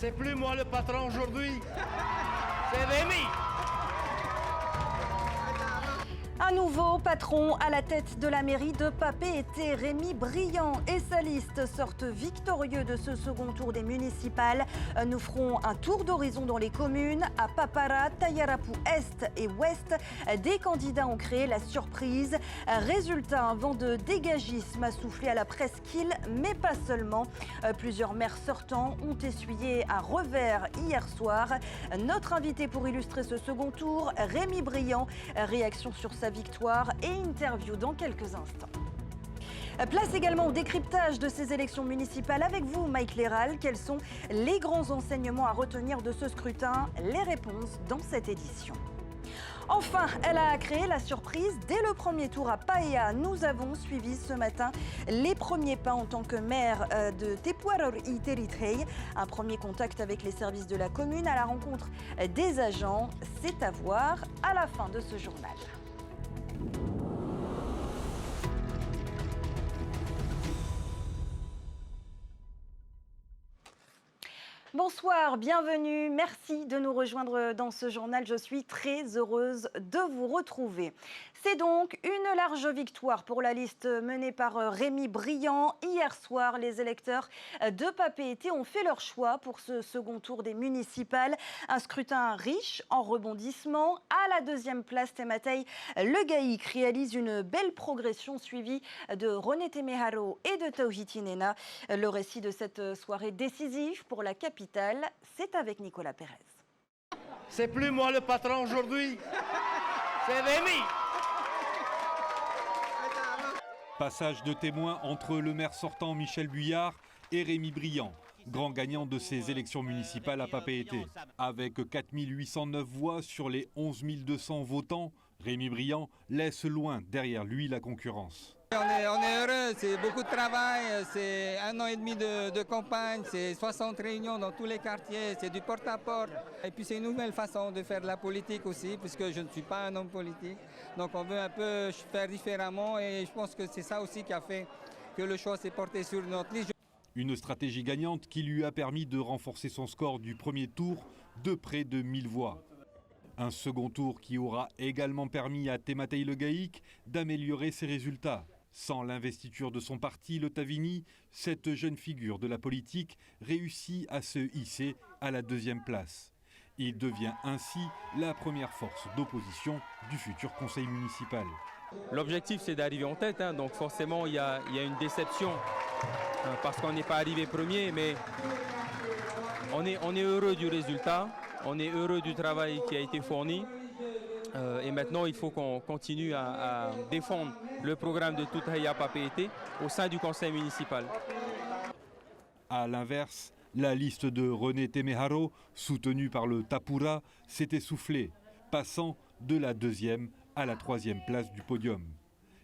C'est plus moi le patron aujourd'hui, c'est Rémi. Un nouveau patron à la tête de la mairie de Papeete, Rémi Briand et sa liste sortent victorieux de ce second tour des municipales. Nous ferons un tour d'horizon dans les communes. À Papara, Tayarapu Est et Ouest, des candidats ont créé la surprise. Résultat, un vent de dégagisme a soufflé à la presqu'île, mais pas seulement. Plusieurs maires sortants ont essuyé un revers hier soir. Notre invité pour illustrer ce second tour, Rémi Briand, réaction sur sa victoire et interview dans quelques instants. Place également au décryptage de ces élections municipales avec vous, Mike Léral. Quels sont les grands enseignements à retenir de ce scrutin? Les réponses dans cette édition. Enfin, elle a créé la surprise dès le premier tour à Paea. Nous avons suivi ce matin les premiers pas en tant que maire de Tepuaror Iteritei. Un premier contact avec les services de la commune à la rencontre des agents. C'est à voir à la fin de ce journal. Bonsoir, bienvenue, merci de nous rejoindre dans ce journal. Je suis très heureuse de vous retrouver. C'est donc une large victoire pour la liste menée par Rémi Briand. Hier soir, les électeurs de Papeete ont fait leur choix pour ce second tour des municipales. Un scrutin riche en rebondissements. À la deuxième place, Tematei Le Gaïc réalise une belle progression suivie de René Temeharo et de Tauhiti Nena. Le récit de cette soirée décisive pour la capitale, c'est avec Nicolas Pérez. C'est plus moi le patron aujourd'hui, c'est Rémi. Passage de témoin entre le maire sortant Michel Buyard et Rémi Briand, grand gagnant de ces élections municipales à Papeete. Avec 4 809 voix sur les 11 200 votants, Rémi Briand laisse loin derrière lui la concurrence. On est heureux, c'est beaucoup de travail, c'est 1 an et demi de campagne, c'est 60 réunions dans tous les quartiers, c'est du porte-à-porte. Et puis c'est une nouvelle façon de faire de la politique aussi, puisque je ne suis pas un homme politique. Donc on veut un peu faire différemment et je pense que c'est ça aussi qui a fait que le choix s'est porté sur notre liste. Une stratégie gagnante qui lui a permis de renforcer son score du premier tour de près de 1000 voix. Un second tour qui aura également permis à Tematei Le Gaïc d'améliorer ses résultats. Sans l'investiture de son parti, le Tavini, cette jeune figure de la politique réussit à se hisser à la deuxième place. Il devient ainsi la première force d'opposition du futur conseil municipal. L'objectif, c'est d'arriver en tête, donc forcément il y a une déception parce qu'on n'est pas arrivé premier, mais on est heureux du résultat, on est heureux du travail qui a été fourni. Et maintenant, il faut qu'on continue à défendre le programme de Tutahaya Papeete au sein du conseil municipal. À l'inverse, la liste de René Temeharo, soutenue par le Tapura, s'est essoufflée, passant de la deuxième à la troisième place du podium.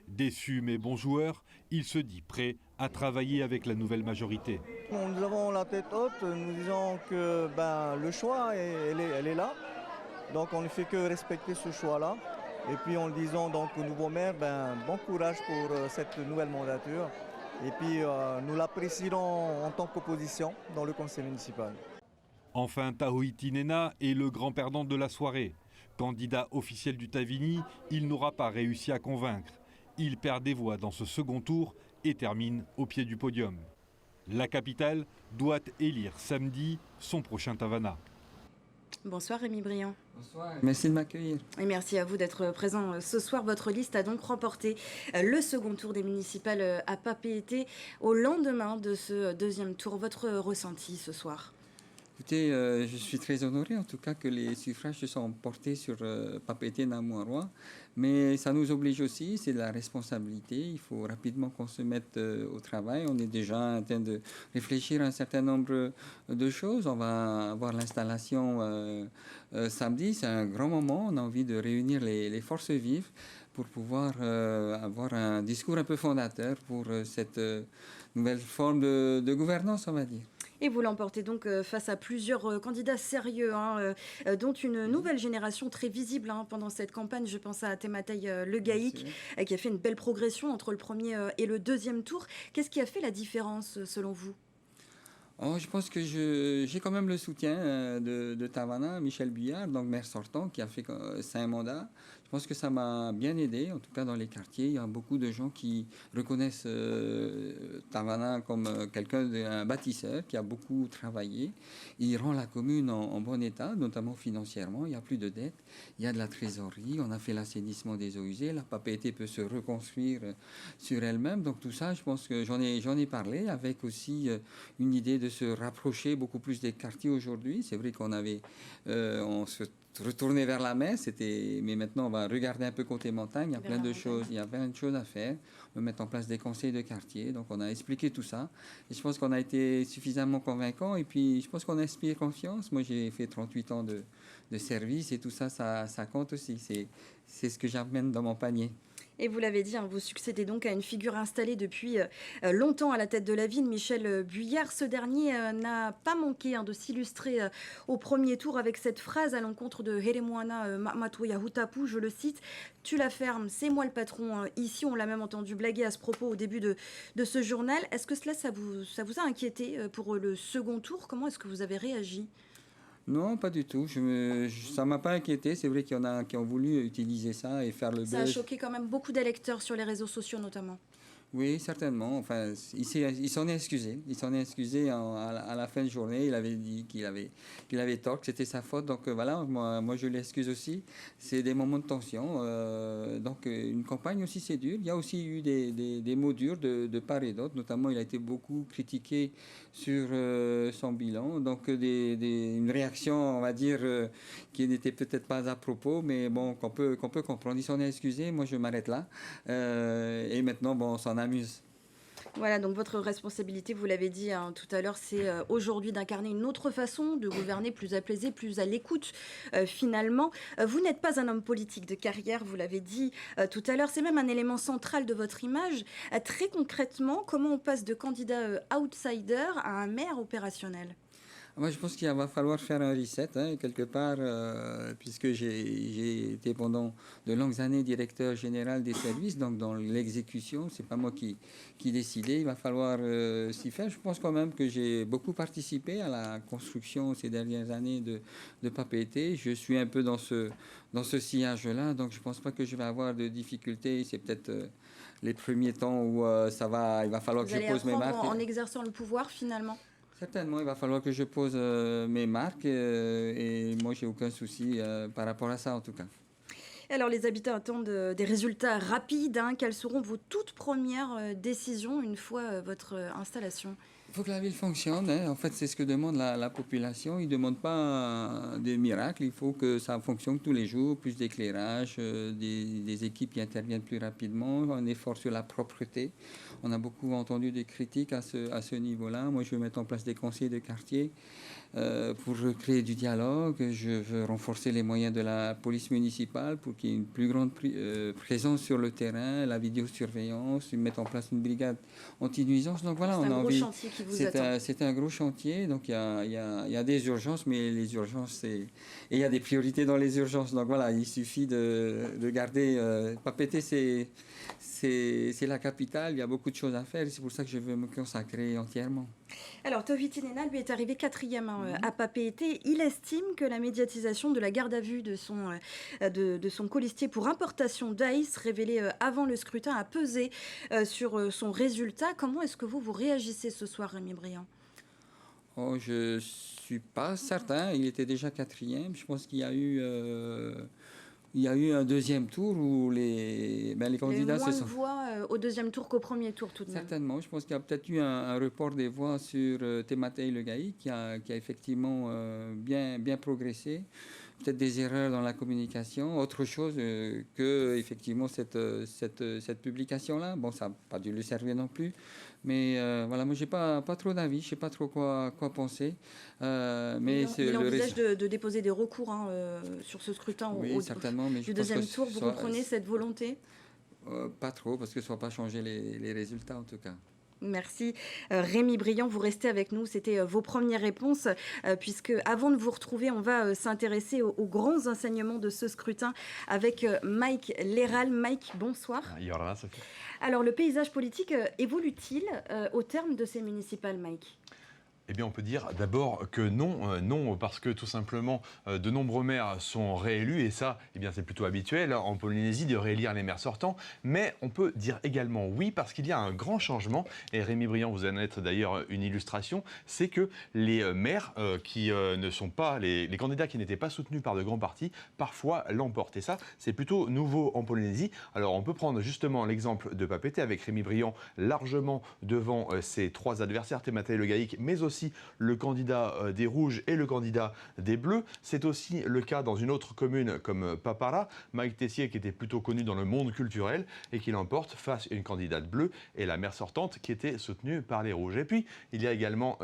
Déçu mais bon joueur, il se dit prêt à travailler avec la nouvelle majorité. Nous avons la tête haute, nous disons que le choix, elle est là. Donc on ne fait que respecter ce choix-là. Et puis en disant donc au nouveau maire, bon courage pour cette nouvelle mandature. Et puis nous l'apprécierons en tant qu'opposition dans le conseil municipal. Enfin, Tauhiti Nena est le grand perdant de la soirée. Candidat officiel du Tavini, il n'aura pas réussi à convaincre. Il perd des voix dans ce second tour et termine au pied du podium. La capitale doit élire samedi son prochain Tavana. Bonsoir Rémi Briand. Bonsoir, merci de m'accueillir. Et merci à vous d'être présent ce soir. Votre liste a donc remporté le second tour des municipales à Papeete au lendemain de ce deuxième tour. Votre ressenti ce soir? Écoutez, je suis très honoré en tout cas que les suffrages se sont portés sur Papeete Namuarua, mais ça nous oblige aussi, c'est de la responsabilité, il faut rapidement qu'on se mette au travail. On est déjà en train de réfléchir à un certain nombre de choses. On va avoir l'installation samedi, c'est un grand moment, on a envie de réunir les forces vives pour pouvoir avoir un discours un peu fondateur pour cette nouvelle forme de gouvernance, on va dire. Et vous l'emportez donc face à plusieurs candidats sérieux, dont une nouvelle génération très visible pendant cette campagne. Je pense à Tematei Le Gaïc, qui a fait une belle progression entre le premier et le deuxième tour. Qu'est-ce qui a fait la différence selon vous? Oh, je pense que j'ai quand même le soutien de Tavana, Michel Buyard, donc maire sortant, qui a fait 5 mandats. Je pense que ça m'a bien aidé, en tout cas dans les quartiers. Il y a beaucoup de gens qui reconnaissent Tavana comme un bâtisseur qui a beaucoup travaillé. Il rend la commune en bon état, notamment financièrement. Il n'y a plus de dettes, il y a de la trésorerie. On a fait l'assainissement des eaux usées. La Papeete peut se reconstruire sur elle-même. Donc tout ça, je pense que j'en ai parlé avec aussi une idée de se rapprocher beaucoup plus des quartiers aujourd'hui. C'est vrai on se retournait vers la mer, mais maintenant on va regarder un peu côté montagne. Il y a plein de choses, il y a plein de choses à faire. On va mettre en place des conseils de quartier. Donc on a expliqué tout ça. Et je pense qu'on a été suffisamment convaincants. Et puis je pense qu'on inspire confiance. Moi j'ai fait 38 ans de service et tout ça, ça compte aussi. C'est ce que j'amène dans mon panier. Et vous l'avez dit, vous succédez donc à une figure installée depuis longtemps à la tête de la ville, Michel Buyard. Ce dernier n'a pas manqué de s'illustrer au premier tour avec cette phrase à l'encontre de Heremwana Mamatoya Hutapu, je le cite, « Tu la fermes, c'est moi le patron ici ». On l'a même entendu blaguer à ce propos au début de ce journal. Est-ce que cela, ça vous a inquiété pour le second tour? Comment est-ce que vous avez réagi? Non, pas du tout. Ça ne m'a pas inquiété. C'est vrai qu'il y en a qui ont voulu utiliser ça et faire le buzz. Ça a choqué quand même beaucoup d'électeurs sur les réseaux sociaux notamment. Oui, certainement. Enfin, il s'en est excusé. Il s'en est excusé à la fin de journée. Il avait dit qu'il avait tort, que c'était sa faute. Donc voilà, moi je l'excuse aussi. C'est des moments de tension. Donc une campagne aussi, c'est dur. Il y a aussi eu des mots durs de part et d'autre. Notamment, il a été beaucoup critiqué sur son bilan. Donc une réaction, on va dire, qui n'était peut-être pas à propos, mais bon, qu'on peut comprendre. Il s'en est excusé. Moi, je m'arrête là. Et maintenant, bon, on s'en amuse. Voilà, donc votre responsabilité, vous l'avez dit tout à l'heure, c'est aujourd'hui d'incarner une autre façon de gouverner, plus apaisée, plus à l'écoute finalement. Vous n'êtes pas un homme politique de carrière, vous l'avez dit tout à l'heure, c'est même un élément central de votre image. Très concrètement, comment on passe de candidat outsider à un maire opérationnel ? Moi, je pense qu'il va falloir faire un reset, quelque part, puisque j'ai été pendant de longues années directeur général des services, donc dans l'exécution, c'est pas moi qui décidais, il va falloir s'y faire. Je pense quand même que j'ai beaucoup participé à la construction ces dernières années de Papeete. Je suis un peu dans ce sillage-là, donc je pense pas que je vais avoir de difficultés. C'est peut-être les premiers temps où il va falloir que je pose mes marques. En exerçant le pouvoir, finalement. Certainement, il va falloir que je pose mes marques et moi, j'ai aucun souci par rapport à ça, en tout cas. Alors, les habitants attendent des résultats rapides. Quelles seront vos toutes premières décisions une fois votre installation ? Il faut que la ville fonctionne. En fait, c'est ce que demande la population. Ils ne demandent pas des miracles. Il faut que ça fonctionne tous les jours. Plus d'éclairage, des équipes qui interviennent plus rapidement, un effort sur la propreté. On a beaucoup entendu des critiques à ce niveau-là. Moi, je vais mettre en place des conseils de quartier pour créer du dialogue. Je veux renforcer les moyens de la police municipale pour qu'il y ait une plus grande présence sur le terrain, la vidéosurveillance, mettre en place une brigade anti-nuisance. Donc voilà, on a envie. C'est un gros chantier, donc il y a des urgences, mais les urgences, et il y a des priorités dans les urgences. Donc voilà, il suffit de garder. Papeete, c'est la capitale, il y a beaucoup de choses à faire, et c'est pour ça que je veux me consacrer entièrement. Alors, Tawhiti Nena, lui, est arrivé 4e à Papeete. Il estime que la médiatisation de la garde à vue de son colistier pour importation d'aïs, révélée avant le scrutin, a pesé sur son résultat. Comment est-ce que vous réagissez ce soir, Rémi Briand ? Oh, je ne suis pas certain. Il était déjà 4e. Je pense qu'il y a eu... Il y a eu un deuxième tour où les candidats se sont... moins de voix au deuxième tour qu'au premier tour, tout de même. Certainement. Je pense qu'il y a peut-être eu un report des voix sur Tematei Le Gaï qui a effectivement bien progressé. Peut-être des erreurs dans la communication, autre chose que effectivement cette publication-là. Bon, ça n'a pas dû le servir non plus. Mais voilà, moi, j'ai pas trop d'avis. Je sais pas trop quoi penser. Mais il envisage de déposer des recours sur ce scrutin certainement, mais du deuxième tour. Vous comprenez cette volonté ? Pas trop, parce que ça ne va pas changer les résultats, en tout cas. Merci. Rémi Briand, vous restez avec nous. C'était vos premières réponses, puisque avant de vous retrouver, on va s'intéresser aux grands enseignements de ce scrutin avec Mike Léral. Mike, bonsoir. Alors, le paysage politique évolue-t-il au terme de ces municipales, Mike ? Eh bien, on peut dire d'abord que non, non, parce que tout simplement, de nombreux maires sont réélus, et ça, eh bien, c'est plutôt habituel en Polynésie de réélire les maires sortants. Mais on peut dire également oui, parce qu'il y a un grand changement, et Rémi Briand, vous en êtes d'ailleurs une illustration, c'est que les maires qui ne sont pas, les candidats qui n'étaient pas soutenus par de grands partis, parfois l'emportent. Et ça, c'est plutôt nouveau en Polynésie. Alors, on peut prendre justement l'exemple de Papeete avec Rémi Briand largement devant ses trois adversaires, Te Matai Le Gaïk, mais aussi le candidat des Rouges et le candidat des Bleus. C'est aussi le cas dans une autre commune comme Papara, Mike Tessier qui était plutôt connu dans le monde culturel et qui l'emporte face à une candidate bleue et la maire sortante qui était soutenue par les Rouges. Et puis, il y a également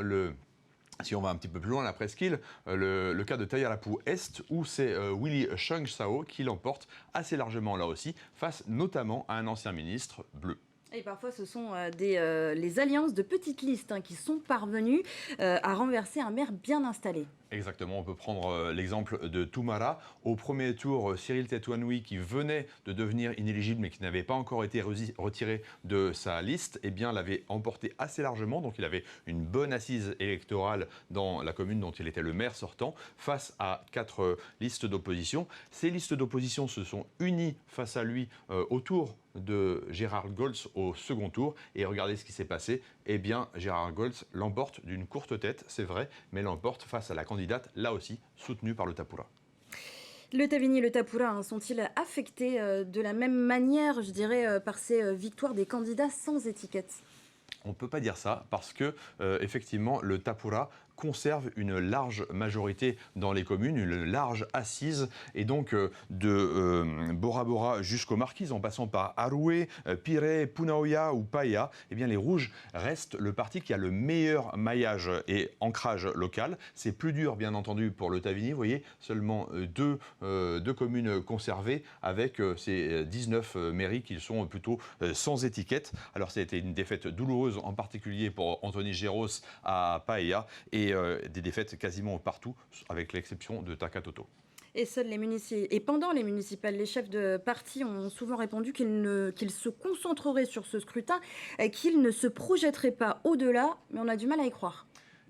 si on va un petit peu plus loin, la presqu'île, le cas de Tayarapu Est, où c'est Willy Chung Sao qui l'emporte assez largement là aussi, face notamment à un ancien ministre bleu. Et parfois, ce sont les alliances de petites listes qui sont parvenues à renverser un maire bien installé. Exactement, on peut prendre l'exemple de Toumara. Au premier tour, Cyril Tetouanoui, qui venait de devenir inéligible mais qui n'avait pas encore été retiré de sa liste, eh bien, l'avait emporté assez largement. Donc il avait une bonne assise électorale dans la commune dont il était le maire sortant, face à 4 listes d'opposition. Ces listes d'opposition se sont unies face à lui autour de Gérard Goltz au second tour. Et regardez ce qui s'est passé. Eh bien, Gérard Goltz l'emporte d'une courte tête, c'est vrai, mais l'emporte face à la candidate, là aussi, soutenue par le Tapura. Le Tavini et le Tapura sont-ils affectés de la même manière, je dirais, par ces victoires des candidats sans étiquette ? On ne peut pas dire ça parce que, effectivement, le Tapura conserve une large majorité dans les communes, une large assise, et donc de Bora Bora jusqu'aux Marquises, en passant par Aroué, Piré, Punaoya ou Paia, eh bien les Rouges restent le parti qui a le meilleur maillage et ancrage local. C'est plus dur, bien entendu, pour le Tavini. Vous voyez, seulement deux communes conservées avec ces 19 mairies qui sont plutôt sans étiquette. Alors, ça a été une défaite douloureuse, en particulier pour Anthony Géros à Paia, et des défaites quasiment partout, avec l'exception de Takatoto. Et pendant les municipales, les chefs de parti ont souvent répondu qu'ils se concentreraient sur ce scrutin, qu'ils ne se projetteraient pas au-delà, mais on a du mal à y croire.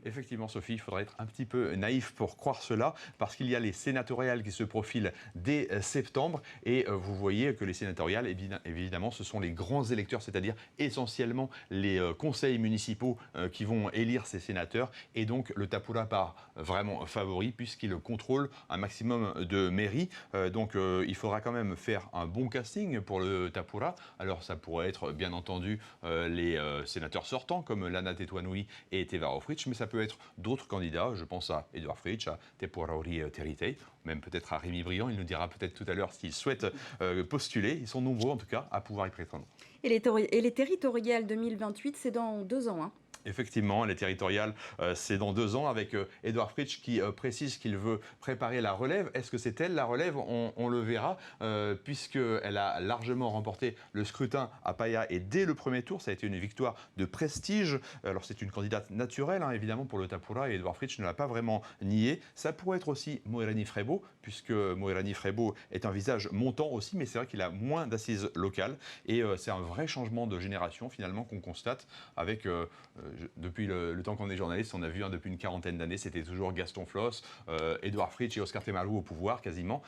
Effectivement, Sophie, il faudrait être un petit peu naïf pour croire cela, parce qu'il y a les sénatoriales qui se profilent dès septembre, et vous voyez que les sénatoriales, évidemment, ce sont les grands électeurs, c'est-à-dire essentiellement les conseils municipaux qui vont élire ces sénateurs, et donc le Tapura part vraiment favori, puisqu'il contrôle un maximum de mairies. Donc il faudra quand même faire un bon casting pour le Tapura. Alors ça pourrait être, bien entendu, les sénateurs sortants, comme Lana Tetouanoui et Tevaro Fritsch, mais ça peut être d'autres candidats, je pense à Edouard Fritsch, à Te Porauri Teritei, même peut-être à Rémi Briand, il nous dira peut-être tout à l'heure s'il souhaite postuler. Ils sont nombreux en tout cas à pouvoir y prétendre. Et les territoriales 2028, c'est dans 2 ans. Effectivement, les territoriales, c'est dans 2 ans, avec Edouard Fritsch qui précise qu'il veut préparer la relève. Est-ce que c'est elle la relève ? On le verra, puisqu'elle a largement remporté le scrutin à Paia, et dès le premier tour, ça a été une victoire de prestige. Alors c'est une candidate naturelle, évidemment, pour le Tapura, et Edouard Fritsch ne l'a pas vraiment nié. Ça pourrait être aussi Moerani Frebo, puisque Moerani Frebo est un visage montant aussi, mais c'est vrai qu'il a moins d'assises locales, et c'est un vrai changement de génération, finalement, qu'on constate avec... depuis le temps qu'on est journaliste, on a vu depuis une quarantaine d'années, c'était toujours Gaston Floss, Edouard Fritsch et Oscar Temaru au pouvoir quasiment.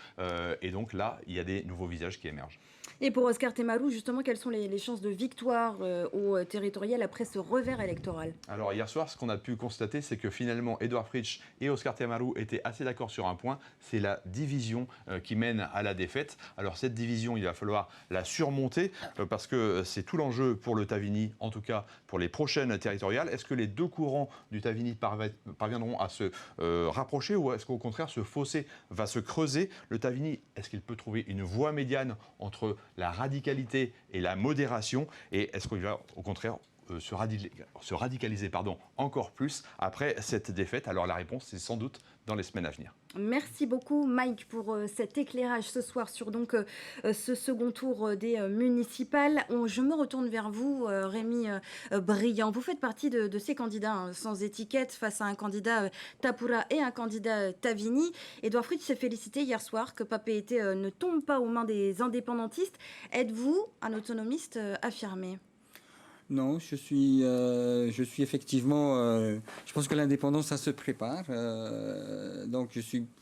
Et donc là, il y a des nouveaux visages qui émergent. Et pour Oscar Temaru, justement, quelles sont les chances de victoire au territorial après ce revers électoral ? Alors hier soir, ce qu'on a pu constater, c'est que finalement, Edouard Fritsch et Oscar Temaru étaient assez d'accord sur un point, c'est la division qui mène à la défaite. Alors cette division, il va falloir la surmonter, parce que c'est tout l'enjeu pour le Tavini, en tout cas pour les prochaines territoriales. Est-ce que les deux courants du Tavini parviendront à se rapprocher, ou est-ce qu'au contraire ce fossé va se creuser ? Le Tavini, est-ce qu'il peut trouver une voie médiane entre la radicalité et la modération, et est-ce qu'il va au contraire se radicaliser encore plus après cette défaite ? Alors la réponse, c'est sans doute dans les semaines à venir. Merci beaucoup Mike pour cet éclairage ce soir sur ce second tour des municipales. Je me retourne vers vous, Rémi Briand. Vous faites partie de ces candidats sans étiquette face à un candidat Tapura et un candidat Tavini. Edouard Fritsch s'est félicité hier soir que Papeete ne tombe pas aux mains des indépendantistes. Êtes-vous un autonomiste affirmé ? Non, je suis effectivement. Je pense que l'indépendance, ça se prépare. Donc,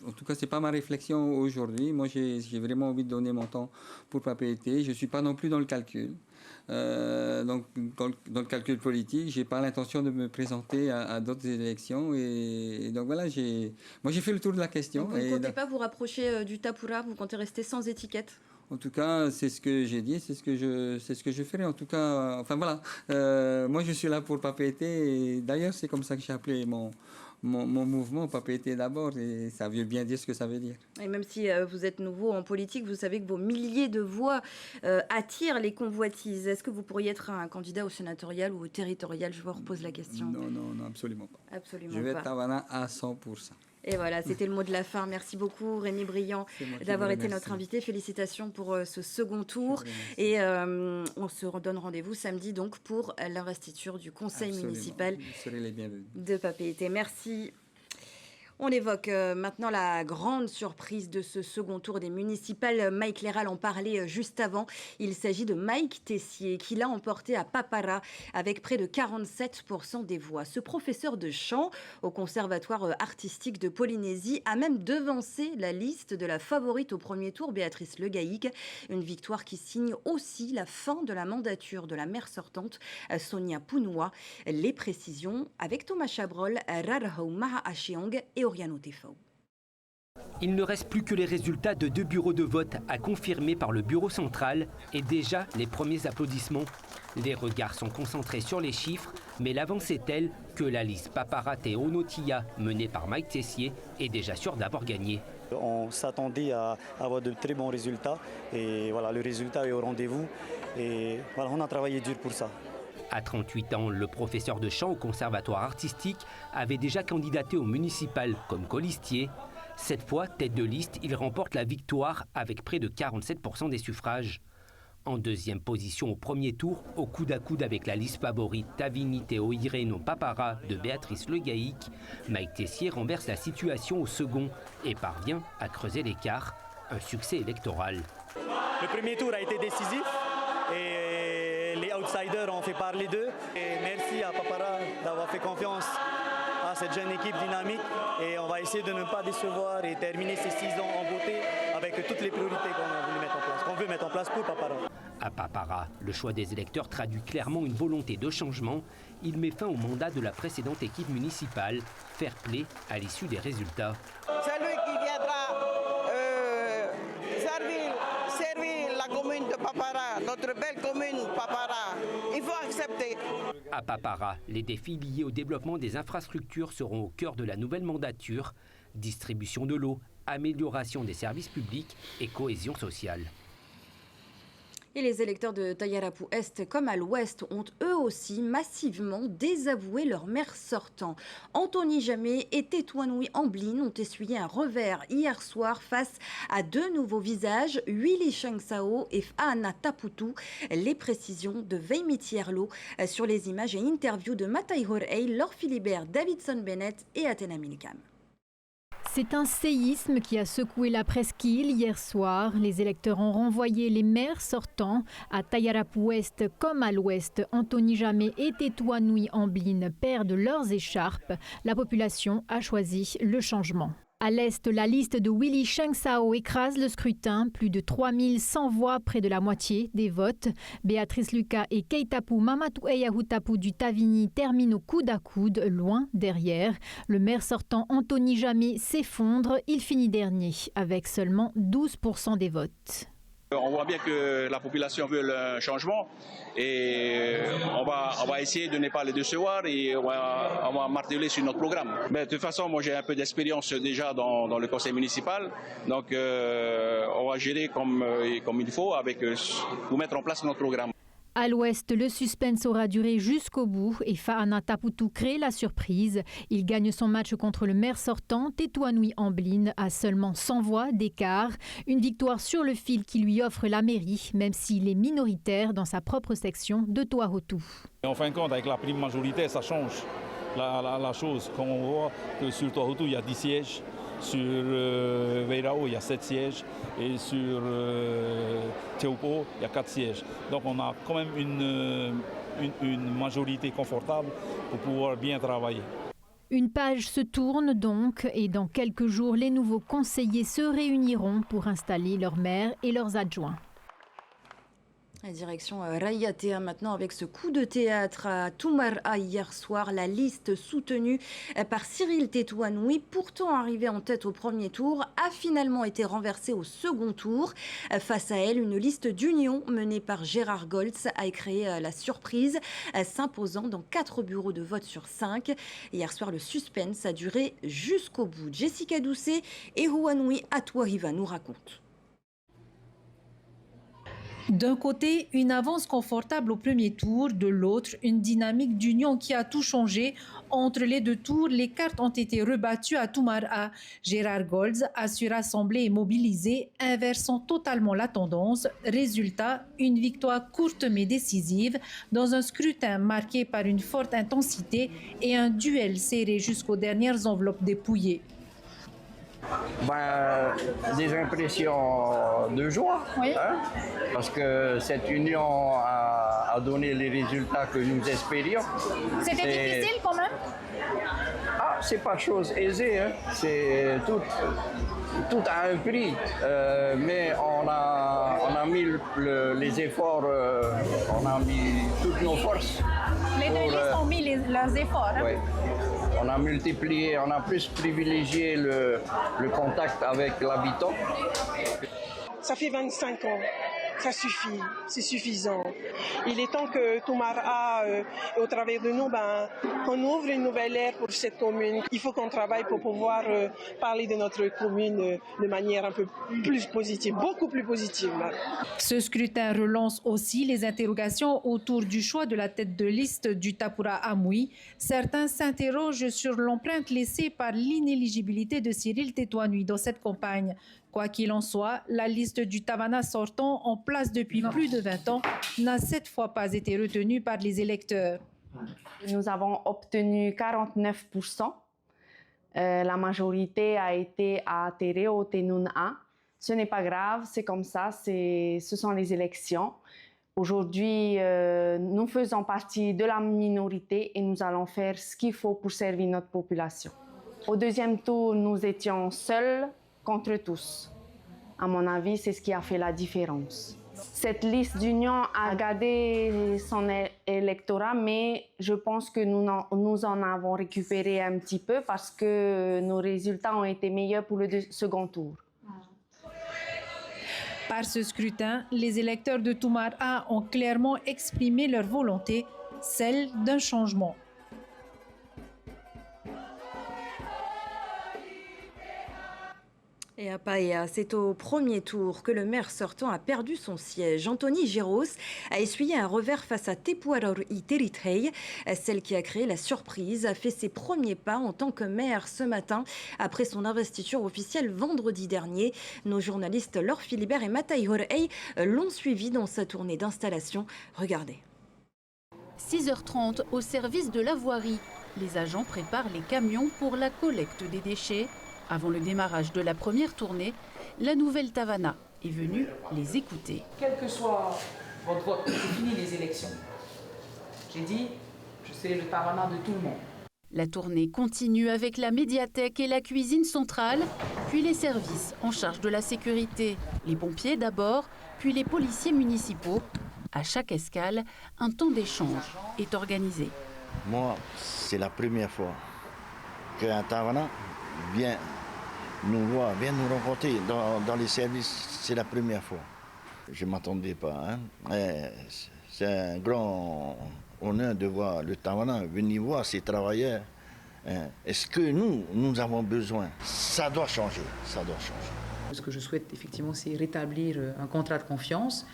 en tout cas, c'est pas ma réflexion aujourd'hui. Moi, j'ai vraiment envie de donner mon temps pour Papeete. Je suis pas non plus dans le calcul. Donc, dans le calcul politique, j'ai pas l'intention de me présenter à d'autres élections. Et donc voilà, moi, j'ai fait le tour de la question. Donc vous ne comptez pas vous rapprocher du Tapura, vous comptez rester sans étiquette? En tout cas, c'est ce que j'ai dit, c'est ce que je ferai. En tout cas, enfin voilà, moi je suis là pour Papeete. Et d'ailleurs, c'est comme ça que j'ai appelé mon mouvement, Papeete d'abord, et ça veut bien dire ce que ça veut dire. Et même si vous êtes nouveau en politique, vous savez que vos milliers de voix attirent les convoitises. Est-ce que vous pourriez être un candidat au sénatorial ou au territorial? Je vous repose la question. Non, absolument pas. Absolument je vais pas. être Havana à 100%. Et voilà, c'était le mot de la fin. Merci beaucoup Rémi Brillant d'avoir été notre invité. Félicitations pour ce second tour. Et on se redonne rendez-vous samedi donc pour l'investiture du conseil municipal de Papeete. Merci. On évoque maintenant la grande surprise de ce second tour des municipales. Mike Léral en parlait juste avant. Il s'agit de Mike Tessier qui l'a emporté à Papara avec près de 47% des voix. Ce professeur de chant au Conservatoire artistique de Polynésie a même devancé la liste de la favorite au premier tour, Béatrice Legaïc. Une victoire qui signe aussi la fin de la mandature de la maire sortante, Sonia Pounoua. Les précisions avec Thomas Chabrol, Rarahou Maha Acheong et Oriano Tefao. Il ne reste plus que les résultats de 2 bureaux de vote à confirmer par le bureau central et déjà les premiers applaudissements. Les regards sont concentrés sur les chiffres, mais l'avance est telle que la liste Papara Te Onotia menée par Mike Tessier est déjà sûre d'avoir gagné. On s'attendait à avoir de très bons résultats et voilà, le résultat est au rendez-vous et voilà, on a travaillé dur pour ça. À 38 ans, le professeur de chant au conservatoire artistique avait déjà candidaté au municipal comme colistier. Cette fois, tête de liste, il remporte la victoire avec près de 47% des suffrages. En deuxième position au premier tour, au coude à coude avec la liste favorite Tavini Te Oireno Papara de Béatrice Legaïc, Mike Tessier renverse la situation au second et parvient à creuser l'écart. Un succès électoral. Le premier tour a été décisif et les outsiders ont fait parler d'eux. Et merci à Papara d'avoir fait confiance à cette jeune équipe dynamique et on va essayer de ne pas décevoir et terminer ces 6 ans en beauté avec toutes les priorités qu'on veut mettre en place pour Papara. À Papara, le choix des électeurs traduit clairement une volonté de changement. Il met fin au mandat de la précédente équipe municipale, fair play à l'issue des résultats. Celui qui viendra servir la commune de Papara, notre belle commune Papara, il faut accepter. À Papara, les défis liés au développement des infrastructures seront au cœur de la nouvelle mandature. Distribution de l'eau, amélioration des services publics et cohésion sociale. Et les électeurs de Tayarapu Est comme à l'Ouest ont eux aussi massivement désavoué leur maire sortant. Anthony Jamé et Tetuanui Amblin ont essuyé un revers hier soir face à 2 nouveaux visages, Willy Changsao et Fahana Taputu. Les précisions de Veimi Tierlo sur les images et interviews de Matai Horei, Laure Philibert, Davidson Bennett et Athena Milcam. C'est un séisme qui a secoué la presqu'île hier soir. Les électeurs ont renvoyé les maires sortants. À Tayarapu Ouest comme à l'Ouest, Anthony Jamé et Tetuanui Amblin perdent leurs écharpes. La population a choisi le changement. À l'Est, la liste de Willy Changsao écrase le scrutin. Plus de 3100 voix, près de la moitié des votes. Béatrice Lucas et Keitapu Mamatu Eyahutapu du Tavini terminent au coude à coude, loin derrière. Le maire sortant Anthony Jamé s'effondre. Il finit dernier, avec seulement 12% des votes. On voit bien que la population veut un changement et on va essayer de ne pas les décevoir et on va marteler sur notre programme. Mais de toute façon, moi j'ai un peu d'expérience déjà dans le conseil municipal, donc on va gérer comme il faut pour mettre en place notre programme. À l'Ouest, le suspense aura duré jusqu'au bout et Fahana Taputu crée la surprise. Il gagne son match contre le maire sortant, Tetuanui Amblin, à seulement 100 voix d'écart. Une victoire sur le fil qui lui offre la mairie, même s'il est minoritaire dans sa propre section de Toahotu. En fin de compte, avec la prime majoritaire, ça change la chose. Comme on voit que sur Toahotu, il y a 10 sièges. Sur Veirao, il y a 7 sièges et sur Teupo, il y a 4 sièges. Donc on a quand même une majorité confortable pour pouvoir bien travailler. Une page se tourne donc et dans quelques jours, les nouveaux conseillers se réuniront pour installer leurs maires et leurs adjoints. La direction Rayatea maintenant avec ce coup de théâtre à Toumar'a hier soir. La liste soutenue par Cyril Tétouanoui, pourtant arrivée en tête au premier tour, a finalement été renversée au second tour. Face à elle, une liste d'union menée par Gérard Goltz a créé la surprise, s'imposant dans 4 bureaux de vote sur 5. Hier soir, le suspense a duré jusqu'au bout. Jessica Doucet et Rouanoui Atouariva nous racontent. D'un côté, une avance confortable au premier tour, de l'autre, une dynamique d'union qui a tout changé. Entre les deux tours, les cartes ont été rebattues à Toumar'a. Gérard Goltz a su rassembler et mobiliser, inversant totalement la tendance. Résultat, une victoire courte mais décisive, dans un scrutin marqué par une forte intensité et un duel serré jusqu'aux dernières enveloppes dépouillées. Des impressions de joie, oui. Parce que cette union a donné les résultats que nous espérions. C'était difficile quand même? C'est pas chose aisée, c'est tout a un prix, mais on a mis les efforts, on a mis toutes nos forces. Les deux listes ont mis leurs efforts. Oui. On a multiplié, on a plus privilégié le contact avec l'habitant. Ça fait 25 ans, ça suffit, c'est suffisant. Il est temps que Toumar'a, au travers de nous, qu'on ouvre une nouvelle ère pour cette commune. Il faut qu'on travaille pour pouvoir parler de notre commune de manière un peu plus positive, beaucoup plus positive. Ce scrutin relance aussi les interrogations autour du choix de la tête de liste du Tapura Amui. Certains s'interrogent sur l'empreinte laissée par l'inéligibilité de Cyril Tétouanoui dans cette campagne. Quoi qu'il en soit, la liste du Tavana sortant, en place depuis plus de 20 ans, n'a cette fois pas été retenue par les électeurs. Nous avons obtenu 49%. La majorité a été à Tereo Tenun'a. Ce n'est pas grave, c'est comme ça, ce sont les élections. Aujourd'hui, nous faisons partie de la minorité et nous allons faire ce qu'il faut pour servir notre population. Au deuxième tour, nous étions seuls contre tous. À mon avis, c'est ce qui a fait la différence. Cette liste d'union a gardé son électorat, mais je pense que nous en avons récupéré un petit peu parce que nos résultats ont été meilleurs pour le second tour. Par ce scrutin, les électeurs de Toumar'a ont clairement exprimé leur volonté, celle d'un changement. Et à Paea, c'est au premier tour que le maire sortant a perdu son siège. Anthony Giros a essuyé un revers face à Tepuaror Iterithei. Celle qui a créé la surprise a fait ses premiers pas en tant que maire ce matin, après son investiture officielle vendredi dernier. Nos journalistes Laure Philibert et Matai Horei l'ont suivi dans sa tournée d'installation. Regardez. 6h30 au service de la voirie. Les agents préparent les camions pour la collecte des déchets. Avant le démarrage de la première tournée, la nouvelle Tavana est venue les écouter. Quel que soit votre vote, c'est fini les élections. J'ai dit, je serai le Tavana de tout le monde. La tournée continue avec la médiathèque et la cuisine centrale, puis les services en charge de la sécurité. Les pompiers d'abord, puis les policiers municipaux. À chaque escale, un temps d'échange est organisé. Moi, c'est la première fois qu'un Tavana vient nous voir, vient nous rencontrer dans les services. C'est la première fois. Je ne m'attendais pas. C'est un grand honneur de voir le Tavana venir voir ces travailleurs. Est-ce que nous avons besoin? Ça doit changer, ça doit changer. Ce que je souhaite effectivement, c'est rétablir un contrat de confiance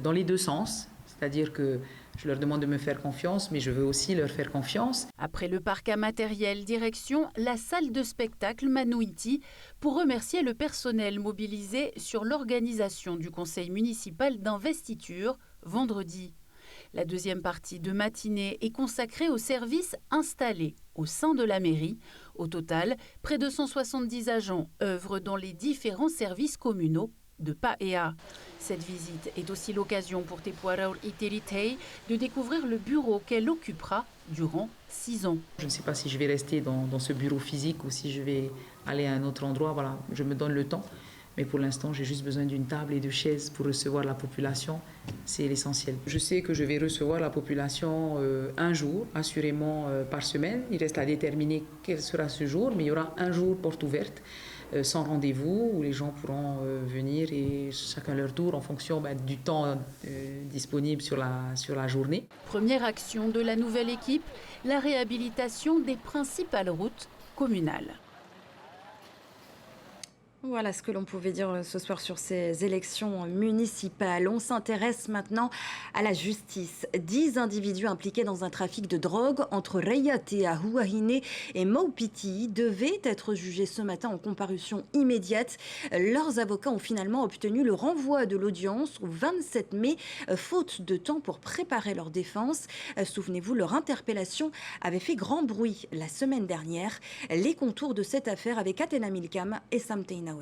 dans les deux sens. C'est-à-dire que je leur demande de me faire confiance, mais je veux aussi leur faire confiance. Après le parc à matériel, direction la salle de spectacle Manouiti pour remercier le personnel mobilisé sur l'organisation du conseil municipal d'investiture vendredi. La deuxième partie de matinée est consacrée aux services installés au sein de la mairie. Au total, près de 170 agents œuvrent dans les différents services communaux de Paea. Cette visite est aussi l'occasion pour Tepuaraur Iteritei de découvrir le bureau qu'elle occupera durant 6 ans. Je ne sais pas si je vais rester dans ce bureau physique ou si je vais aller à un autre endroit. Voilà, je me donne le temps. Mais pour l'instant, j'ai juste besoin d'une table et de chaises pour recevoir la population. C'est l'essentiel. Je sais que je vais recevoir la population un jour, assurément par semaine. Il reste à déterminer quel sera ce jour, mais il y aura un jour porte ouverte, sans rendez-vous, où les gens pourront venir et chacun leur tour en fonction du temps disponible sur la journée. Première action de la nouvelle équipe, la réhabilitation des principales routes communales. Voilà ce que l'on pouvait dire ce soir sur ces élections municipales. On s'intéresse maintenant à la justice. 10 individus impliqués dans un trafic de drogue entre Reiatea, Huahine et Maupiti devaient être jugés ce matin en comparution immédiate. Leurs avocats ont finalement obtenu le renvoi de l'audience au 27 mai, faute de temps pour préparer leur défense. Souvenez-vous, leur interpellation avait fait grand bruit la semaine dernière. Les contours de cette affaire avec Athéna Milcam et Sam Teinaouri.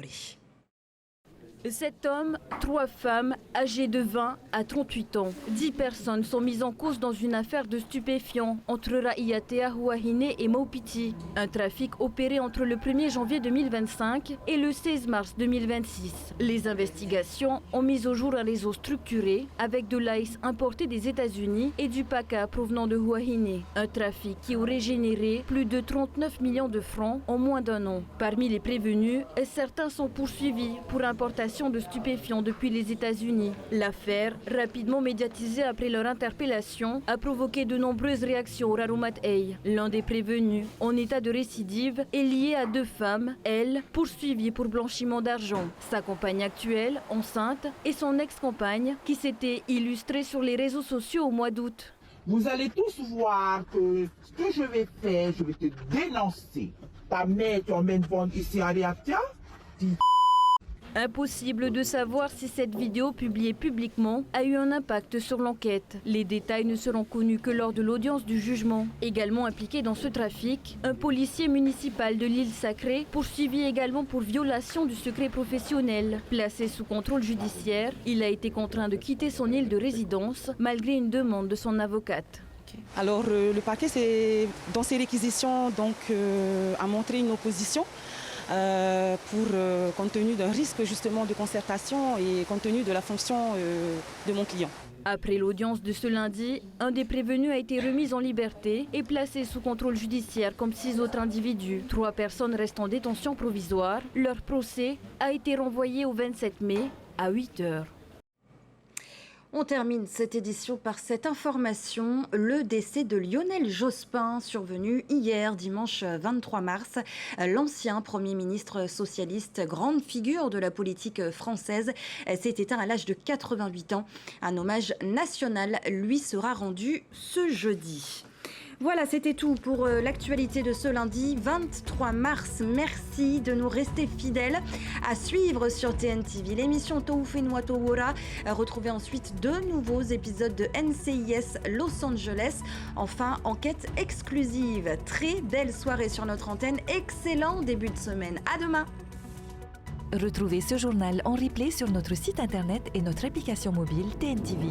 7 hommes, 3 femmes, âgés de 20 à 38 ans. 10 personnes sont mises en cause dans une affaire de stupéfiants entre Reiatea, Huahine et Maupiti. Un trafic opéré entre le 1er janvier 2025 et le 16 mars 2026. Les investigations ont mis au jour un réseau structuré avec de l'ice importé des États-Unis et du paca provenant de Huahine. Un trafic qui aurait généré plus de 39 millions de francs en moins d'1 an. Parmi les prévenus, certains sont poursuivis pour importation de stupéfiants depuis les États-Unis. L'affaire, rapidement médiatisée après leur interpellation, a provoqué de nombreuses réactions au Rarumat Ei. L'un des prévenus, en état de récidive, est lié à 2 femmes, elle, poursuivie pour blanchiment d'argent. Sa compagne actuelle, enceinte, et son ex-compagne, qui s'était illustrée sur les réseaux sociaux au mois d'août. Vous allez tous voir que ce que je vais faire, je vais te dénoncer. Ta mère t'emmène vendre ici à Reiatea. Impossible de savoir si cette vidéo publiée publiquement a eu un impact sur l'enquête. Les détails ne seront connus que lors de l'audience du jugement. Également impliqué dans ce trafic, un policier municipal de l'île Sacrée, poursuivi également pour violation du secret professionnel. Placé sous contrôle judiciaire, il a été contraint de quitter son île de résidence malgré une demande de son avocate. Alors le parquet, dans ses réquisitions, a montré une opposition. Compte tenu d'un risque justement de concertation et compte tenu de la fonction de mon client. Après l'audience de ce lundi, un des prévenus a été remis en liberté et placé sous contrôle judiciaire comme 6 autres individus. 3 personnes restent en détention provisoire. Leur procès a été renvoyé au 27 mai à 8 h. On termine cette édition par cette information, le décès de Lionel Jospin, survenu hier, dimanche 23 mars. L'ancien Premier ministre socialiste, grande figure de la politique française, s'est éteint à l'âge de 88 ans. Un hommage national lui sera rendu ce jeudi. Voilà, c'était tout pour l'actualité de ce lundi 23 mars. Merci de nous rester fidèles. À suivre sur TNTV, l'émission Toufenwa Towora. Retrouvez ensuite 2 nouveaux épisodes de NCIS Los Angeles. Enfin, enquête exclusive. Très belle soirée sur notre antenne. Excellent début de semaine. À demain. Retrouvez ce journal en replay sur notre site internet et notre application mobile TNTV.